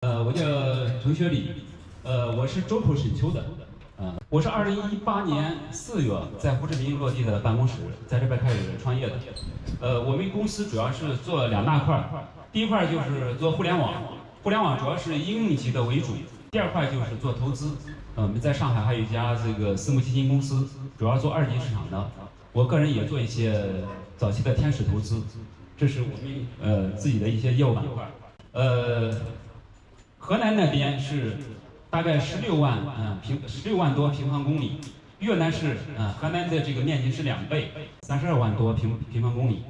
我叫程学礼，我是周口沈丘的，我是2018年4月在胡志明落地的办公室，在这边开始创业的。我们公司主要是做2大块，第一块就是做互联网，互联网主要是应用级的为主；第二块就是做投资，我们在上海还有一家这个私募基金公司，主要做2级市场的。我个人也做一些早期的天使投资，这是我们自己的一些业务板块。河南那边是大概16万多平方公里，越南是河南的这个面积是2倍，32万多平方公里。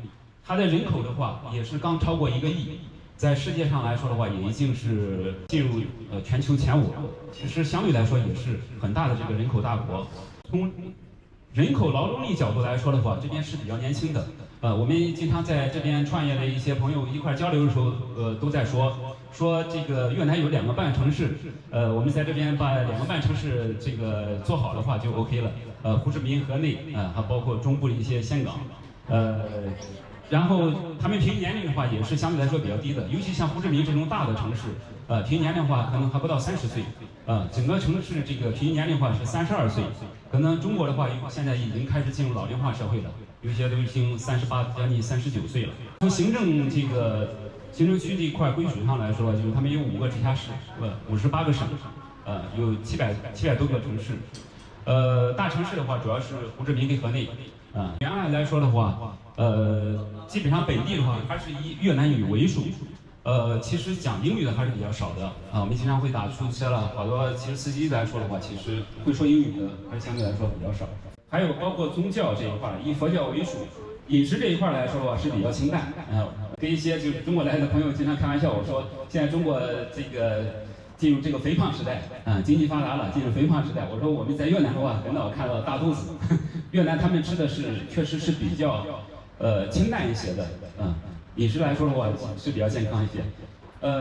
它的人口的话也是刚超过1个亿，在世界上来说的话，也已经是进入全球前5了。其实相对来说也是很大的这个人口大国。从人口劳动力角度来说的话，这边是比较年轻的。我们经常在这边创业的一些朋友一块交流的时候，都在说这个越南有2个半城市，我们在这边把2个半城市这个做好的话就 OK 了。胡志明、河内还包括中部的一些岘港，然后他们平均年龄的话也是相对来说比较低的，尤其像胡志明这种大的城市，平均年龄的话可能还不到30岁，整个城市这个平均年龄的话是32岁，可能中国的话现在已经开始进入老龄化社会了，有些都已经38将近39岁了。从行政区这一块归属上来说，就是他们有5个直辖市，58个省，有700多个城市。大城市的话主要是胡志明跟河内。原来来说的话，基本上本地的话还是以越南语为主。其实讲英语的还是比较少的我们经常会打出租车了，好多其实司机来说的话，其实会说英语的还是相对来说比较少。还有包括宗教这一块，以佛教为主。饮食这一块来说的话是比较清淡，跟一些就是中国来的朋友经常开玩笑，我说现在中国这个进入这个肥胖时代，经济发达了，进入肥胖时代。我说我们在越南的话，很少看到大肚子，越南他们吃的确实是比较清淡一些的，饮食来说的话是比较健康一些。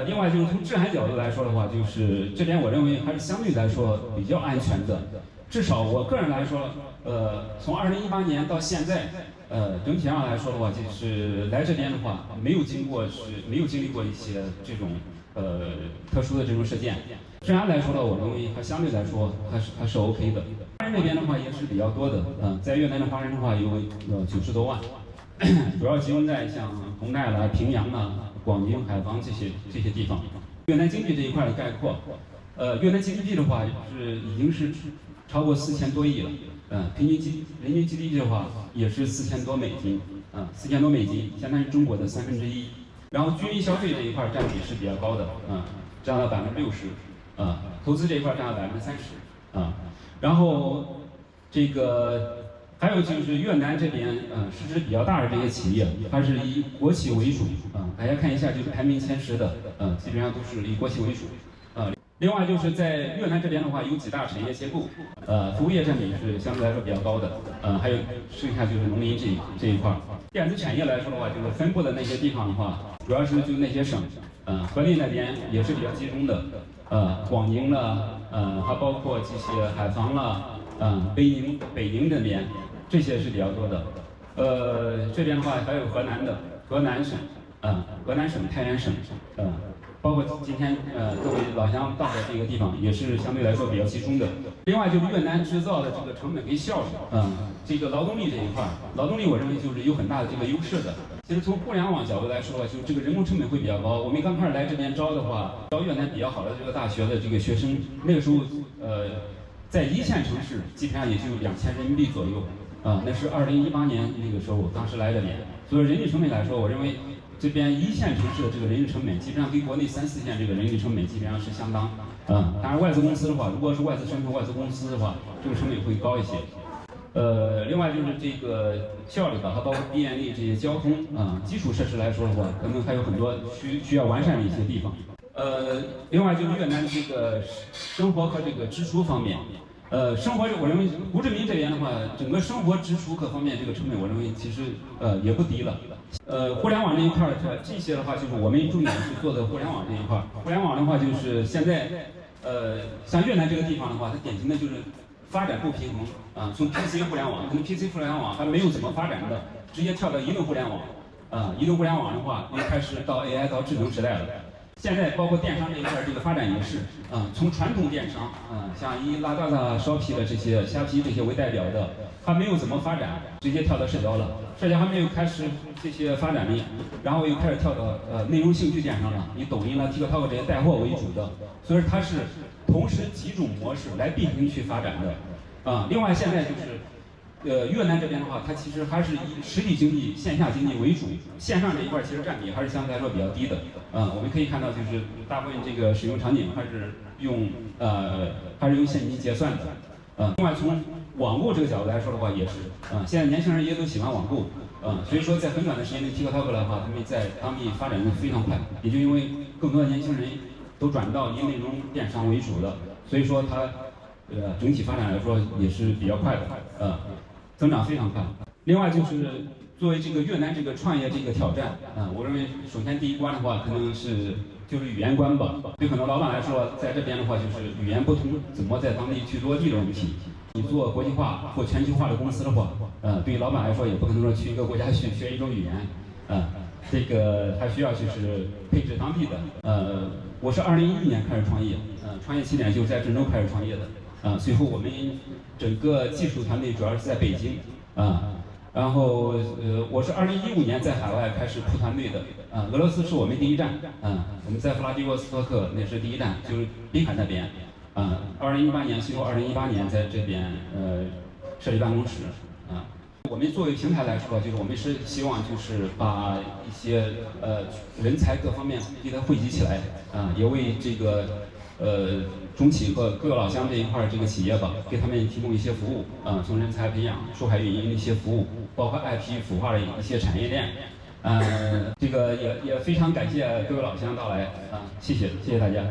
另外就是从治安角度来说的话，就是这边我认为还是相对来说比较安全的，至少我个人来说，从2018年到现在。整体上来说的话，就是来这边的话，没有经历过一些这种特殊的这种事件。治安来说呢，我认为还相对来说还是 OK 的。华人那边的话也是比较多的，在越南的华人的话有90多万，主要集中在像洪奈啦、平阳啦、广宁、海防这些地方。越南经济这一块的概括，越南 GDP 的话已经是超过4000多亿了。平均人均 GDP 的话也是4000多美金，4000多美金，相当于中国的1/3。然后居民消费这一块占比是比较高的，占了60%，投资这一块占了30%，然后这个还有就是越南这边市值比较大的这些企业，它是以国企为主，大家看一下就是排名前10的，基本上都是以国企为主，另外就是在越南这边的话，有几大产业结构，服务业占比是相对来说比较高的，还有剩下就是农林这一块。电子产业来说的话，就是分布的那些地方的话，主要是就那些省，河内那边也是比较集中的，广宁了，还包括这些海防了，北宁这边，这些是比较多的。这边的话还有河南省、泰安省，包括今天各位老乡到的这个地方，也是相对来说比较集中的。另外就是越南制造的这个成本跟效率，这个劳动力这一块，劳动力我认为就是有很大的这个优势的。其实从互联网角度来说，就是这个人工成本会比较高。我们刚开始来这边招的话，招越南比较好的这个大学的这个学生，那个时候在1线城市基本上也就2000人民币左右，那是2018年那个时候，当时来这边，所以人力成本来说，我认为。这边1线城市的这个人力成本，基本上跟国内3、4线这个人力成本基本上是相当。当然外资公司的话，如果是外资生成外资公司的话，这个成本会高一些。另外就是这个效率吧，还包括便利这些交通基础设施来说的话，可能还有很多需要完善的一些地方。另外就是越南这个生活和这个支出方面。生活我认为胡志明这边的话，整个生活支出各方面这个成本，我认为其实也不低了。互联网这一块这些的话，就是我们重点是做的互联网这一块。互联网的话，就是现在像越南这个地方的话，它典型的就是发展不平衡从 PC 互联网，可能 PC 互联网还没有怎么发展的，直接跳到移动互联网。移动互联网的话，又开始到 AI 到智能时代了。现在包括电商这一块这个发展也是，从传统电商，像以拉达达、烧皮的这些、虾皮这些为代表的，还没有怎么发展，直接跳到社交了。社交还没有开始这些发展力，然后又开始跳到内容兴趣电商了，以抖音了、TikTok 这些带货为主的，所以它是同时几种模式来并行去发展的。另外现在就是。越南这边的话，它其实还是以实体经济、线下经济为主，线上这一块其实占比还是相对来说比较低的。我们可以看到，就是大部分这个使用场景还是用现金结算的。另外从网购这个角度来说的话，也是，现在年轻人也都喜欢网购，所以说在很短的时间内，TikTok 的话，他们在当地发展的非常快，也就因为更多的年轻人都转到以内容电商为主的，所以说它整体发展来说也是比较快的，增长非常快。另外就是作为这个越南这个创业这个挑战，我认为首先第一关的话，可能就是语言关吧。对很多老板来说，在这边的话就是语言不通，怎么在当地去落地的问题。你做国际化或全球化的公司的话，对于老板来说也不可能说去一个国家去学一种语言，这个还需要就是配置当地的。我是2011年开始创业，创业起点就在郑州开始创业的，随后我们整个技术团队主要是在北京，然后我是2015年在海外开始铺团队的，俄罗斯是我们第一站，我们在弗拉迪沃斯托克那是第一站，就是滨海那边，2018年随后2018年在这边设立办公室，我们作为平台来说，就是我们是希望就是把一些人才各方面给它汇集起来，也为这个中企和各个老乡这一块这个企业吧，给他们提供一些服务，从人才培养、出海运营的一些服务，包括 IP 孵化的一些产业链，这个也非常感谢各位老乡到来，谢谢大家。